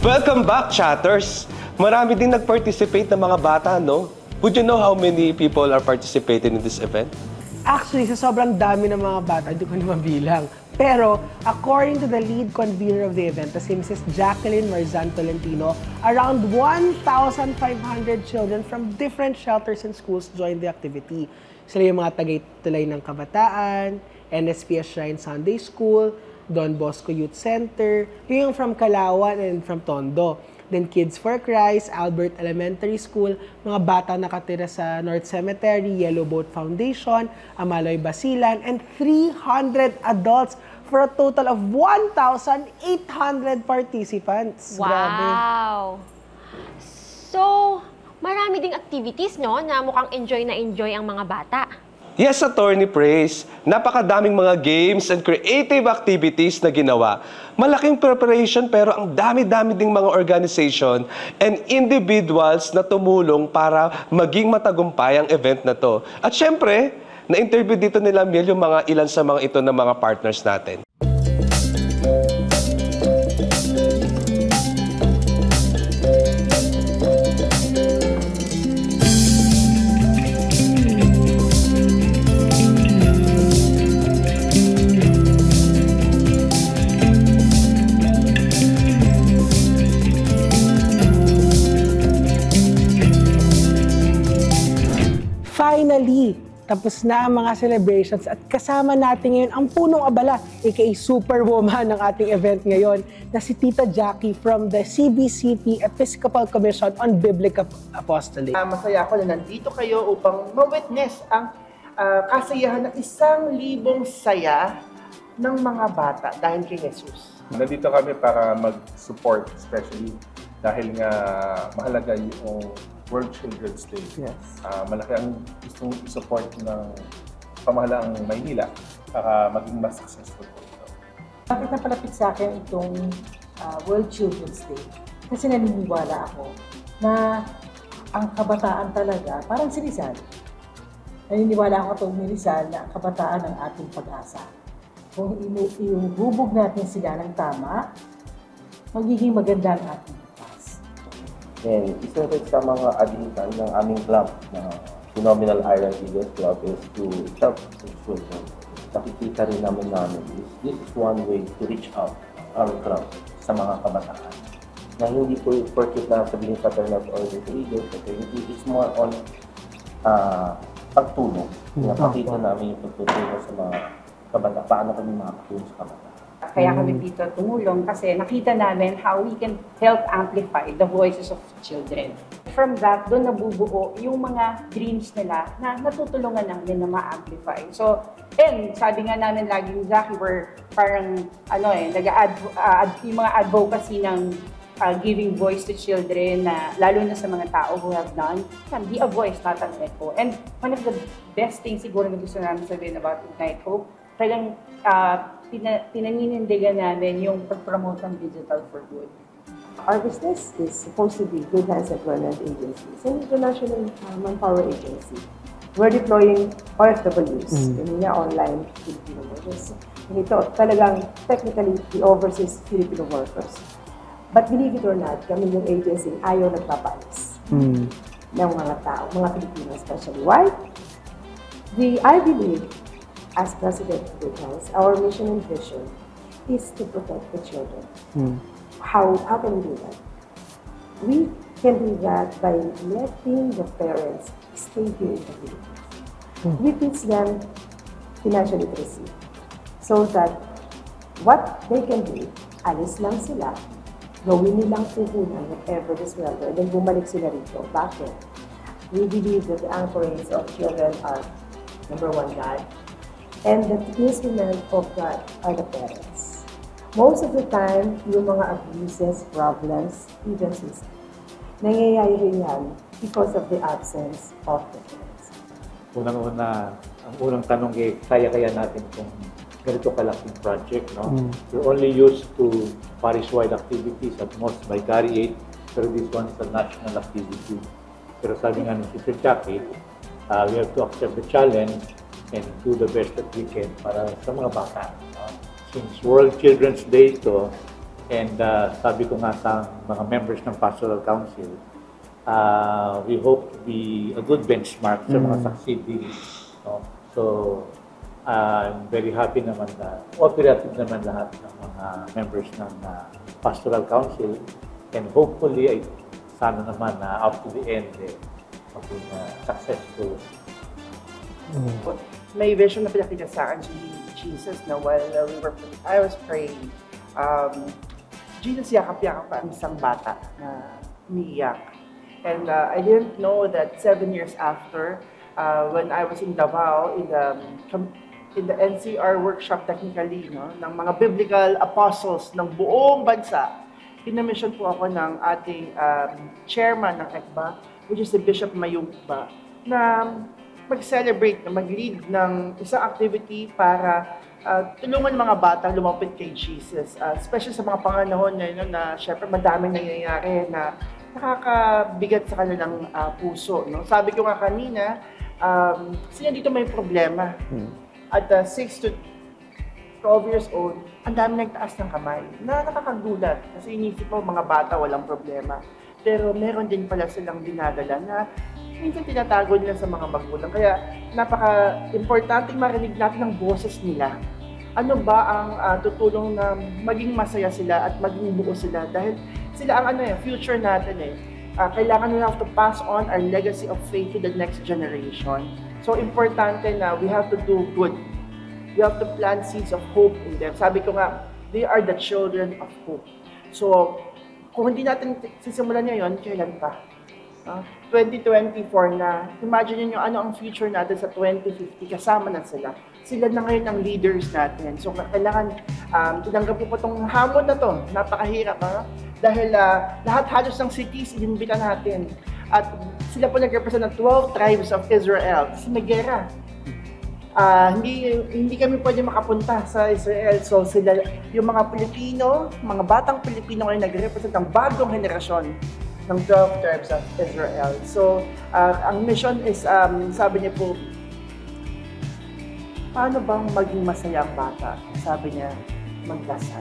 Welcome back, chatters! Marami din nag-participate ng mga bata, no? Would you know how many people are participating in this event? Actually, sa sobrang dami ng mga bata, hindi ko na mabilang. Pero, according to the lead convener of the event, na si Mrs. Jacqueline Marzan Tolentino, around 1,500 children from different shelters and schools joined the activity. Sila yung mga Tagaytay ng Kabataan, NSPS Shrine Sunday School, Don Bosco Youth Center, yung from Calauan and from Tondo. Then Kids for Christ, Albert Elementary School, mga bata nakatira sa North Cemetery, Yellow Boat Foundation, Amaloy Basilan, and 300 adults for a total of 1,800 participants. Wow! Grabe. So, marami ding activities, no, na mukhang enjoy ang mga bata. Yes, Attorney Praise. Napakadaming mga games and creative activities na ginawa. Malaking preparation pero ang dami-dami ding mga organization and individuals na tumulong para maging matagumpay ang event na to. At syempre, na-interview dito nila Mil yung mga ilan sa mga ito na mga partners natin. Finally, tapos na ang mga celebrations at kasama natin ngayon ang punong abala, aka Superwoman ng ating event ngayon, na si Tita Jackie from the CBCP Episcopal Commission on Biblical Apostolate. Masaya ako na nandito kayo upang ma-witness ang kasayahan ng 1,000 saya ng mga bata dahil kay Jesus. Nandito kami para mag-support, especially dahil nga mahalaga yung World Children's Day. Yes. Malaki ang gustong i-support ng pamahalaang Maynila para maging mas successful po ito. Bakit napalapit sa akin itong World Children's Day? Kasi naniniwala ako na ang kabataan talaga, parang si Rizal. Naniniwala ako itong ni Rizal na ang kabataan ng ating pag-asa. Kung iububog natin sila ng tama, magiging maganda ang ating bukas. And isa rin sa mga aditan ng aming club na Phenomenal Iron Eagles Club is to help the children. Nakikita rin namin this is one way to reach out our club sa mga kabataan. Na hindi po porket na sabihin fraternity or religious fraternity, it's more on pagtulong. Napakita namin yung pagtutulong sa mga kabataan. Paano kami makakatulong sa kabataan? Kaya kami dito tumulong kasi nakita namin how we can help amplify the voices of children. From that, doon nabubuo yung mga dreams nila na natutulungan namin na ma-amplify. So, and sabi nga namin laging, Jackie, we're parang, yung mga advocacy ng giving voice to children, na lalo na sa mga tao who have none, can be a voice, not an echo. And one of the best things siguro na gusto namin sabihin about Ignite Hope, talagang pinaninindigan namin yung pag-promote ng digital for good. Our business is supposed to be Good Hands Employment Agency. It's an international manpower agency. We're deploying OFWs, online Filipino workers. And ito talagang technically the overseas Filipino workers. But believe it or not, kami yung agency ayaw nagpapaalis ng mga tao, mga Filipino especially. Why? I believe, as President of Good Hands, our mission and vision is to protect the children. How can we do that? We can do that by letting the parents stay here in the Philippines. We teach them financial literacy so that what they can do, alis lang sila, gawin nilang puhunan whatever this weather, then bumalik sila rito. Bakit? We believe that the anchorings of children are, number one, God, and the instrument of God are the parents. Most of the time, yung mga abuses, problems, even suicide, nangyayari yan because of the absence of the parents. Unang-una, ang unang tanong ay kaya natin kung ganito kalaking project, no? We're only used to parish-wide activities, at most by carry aid, pero this one is a national activity. Pero sabi nga ni Sister Jackie, we have to accept the challenge and do the best that we can para sa mga bata. Since World Children's Day ito, And sabi ko nga sa mga members ng Pastoral Council, we hope to be a good benchmark sa mga succeeding. No? So, I'm very happy naman na operative naman lahat ng mga members ng Pastoral Council. And hopefully, ay sana naman na up to the end, maging successful. May vision na pinakita sa akin si Jesus na while I was praying, Jesus yakap-yakap pa ang isang bata na umiiyak. And I didn't know that 7 years after, when I was in Davao, in the NCR workshop technically, no, ng mga biblical apostles ng buong bansa, pinamission po ako ng ating chairman ng ECBA, which is the Bishop Mayugba, na mag-celebrate, na mag-lead ng isang activity para tulungan mga bata lumapit kay Jesus. Especially sa mga panganahon ngayon na syempre madaming nangyayari na nakakabigat sa kanilang puso. No? Sabi ko nga kanina, sila dito may problema. At 6 to 12 years old, ang dami nagtaas ng kamay na nakakagulat. Kasi inisip mo, mga bata walang problema. Pero meron din pala silang dinadala na minsan tinatago nila sa mga magulang. Kaya napaka-importante marinig natin ang boses nila. Ano ba ang tutulong na maging masaya sila at maging buo sila? Dahil sila ang future natin kailangan we have to pass on our legacy of faith to the next generation. So, importante na we have to do good. We have to plant seeds of hope in them. Sabi ko nga, they are the children of hope. So, kung hindi natin sisimulan ngayon, kailan pa? 2024 na, imagine nyo ano ang future natin sa 2050, kasama na sila. Sila na ngayon ang leaders natin. So, kailangan tinanggap po itong hamon na to. Napakahirap, dahil lahat halos ng cities, inimbita natin. At sila po nag-represent ng 12 tribes of Israel. Kasi may gera. Hindi kami pwede makapunta sa Israel. So sila, yung mga Pilipino, mga batang Pilipino ngayon nag-represent ng bagong henerasyon ng 12 tribes of Israel. So ang mission is, sabi niya po, paano bang maging masaya ang bata? Sabi niya, magdasal.